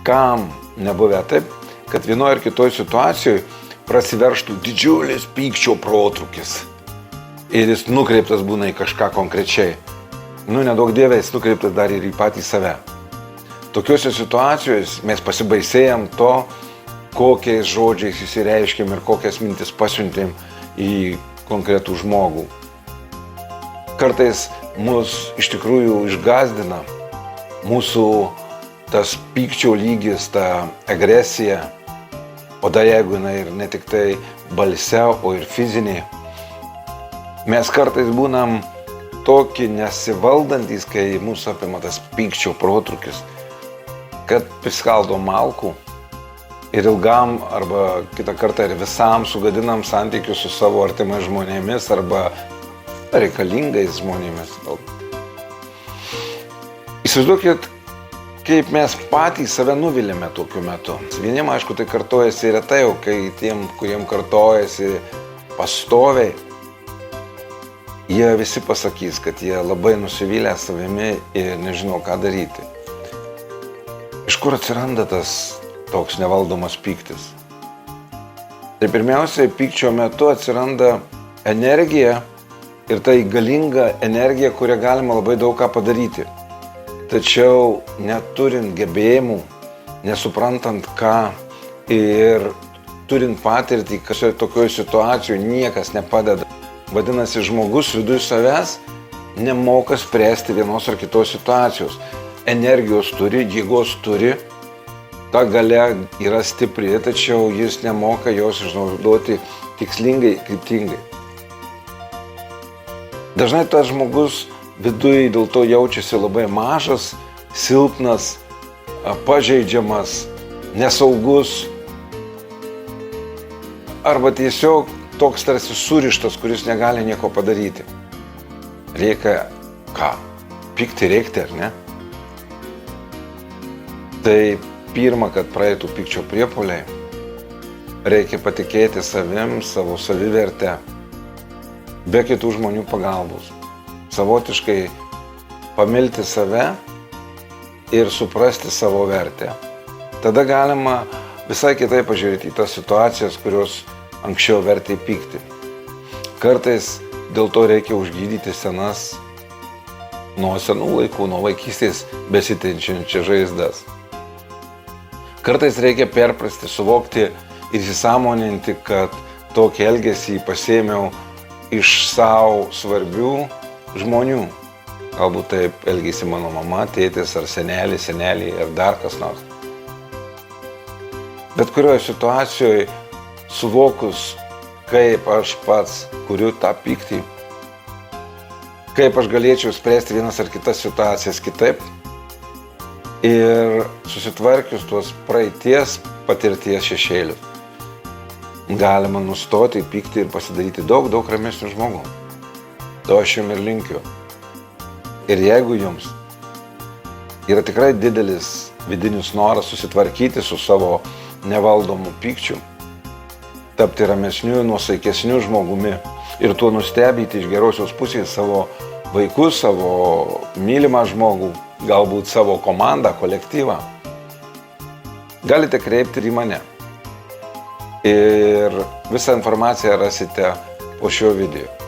Kam nebuvę taip, kad vienoje ar kitoje situacijoje prasiverštų didžiulis pykčio protrūkis ir jis nukreiptas būna į kažką konkrečiai. Nedaug dievė, jis nukreiptas dar ir į patį save. Tokiuose situacijose mes pasibaisėjam to, kokiais žodžiais įsireiškėm ir kokias mintis pasiuntėm į konkretų žmogų. Kartais mus iš tikrųjų išgąsdina mūsų tas pykčio lygis, ta agresija, o dar jeigu jinai ir ne tik tai balse, o ir fizinė. Mes kartais būnam tokie nesivaldantis, kai mūsų apima tas pykčio protrūkis, kad priskaldo malkų ir ilgam arba kitą kartą ir visam sugadinam santykius su savo artimais žmonėmis arba reikalingais žmonėmis. Įsivaizduokit, kaip mes patys save nuvilėme tokiu metu. Vieniem, aišku, tai kartojasi retai, o kai tiem, kuriem kartojasi pastoviai, jie visi pasakys, kad jie labai nusivylę savimi ir nežino, ką daryti. Iš kur atsiranda tas toks nevaldomas pyktis? Tai pirmiausiai, pykčio metu atsiranda energija ir tai galinga energija, kurią galima labai daug ką padaryti. Tačiau neturint gebėjimų, nesuprantant ką ir turint patirtį, kad tokioje situacijoje niekas nepadeda. Vadinasi, žmogus viduj savęs nemoka spręsti vienos ar kitos situacijos. Energijos turi, jėgos turi, ta galia yra stipri, tačiau jis nemoka jos išnaudoti tikslingai, kryptingai. Dažnai tas žmogus viduj dėl to jaučiasi labai mažas, silpnas, pažeidžiamas, nesaugus arba tiesiog toks tarsi surištas, kuris negali nieko padaryti. Reikia ką? Pykti reikti, ar ne? Tai pirma, kad praeitų pykčio priepuoliai, reikia patikėti savim, savo savivertę, be kitų žmonių pagalbos. Savotiškai pamilti save ir suprasti savo vertę. Tada galima visai kitaip pažiūrėti į tas situacijas, kurios anksčiau vertė pykti. Kartais dėl to reikia užgydyti senas, nuo senų laikų, nuo vaikystės besitenčiančias žaizdas. Kartais reikia perprasti, suvokti ir įsisąmoninti, kad tokį elgesį pasėmiau iš savo svarbių žmonių. Galbūt taip elgėsi mano mama, tėtis ar senelį ar dar kas nors. Bet kurioje situacijoje suvokus, kaip aš pats kuriu tą pyktį, kaip aš galėčiau spręsti vienas ar kitas situacijas kitaip ir susitvarkius tuos praeities patirties šešėlius, galima nustoti pykti ir pasidaryti daug ramesnių žmogų. To aš jums ir linkiu. Ir jeigu jums yra tikrai didelis vidinis noras susitvarkyti su savo nevaldomu pykčiu, tapti ramesniu, nuosaikesniu žmogumi ir tuo nustebinti iš gerosios pusės savo vaikus, savo mylimą žmogų, galbūt savo komandą, kolektyvą, galite kreipti ir į mane. Ir visą informaciją rasite po šio video.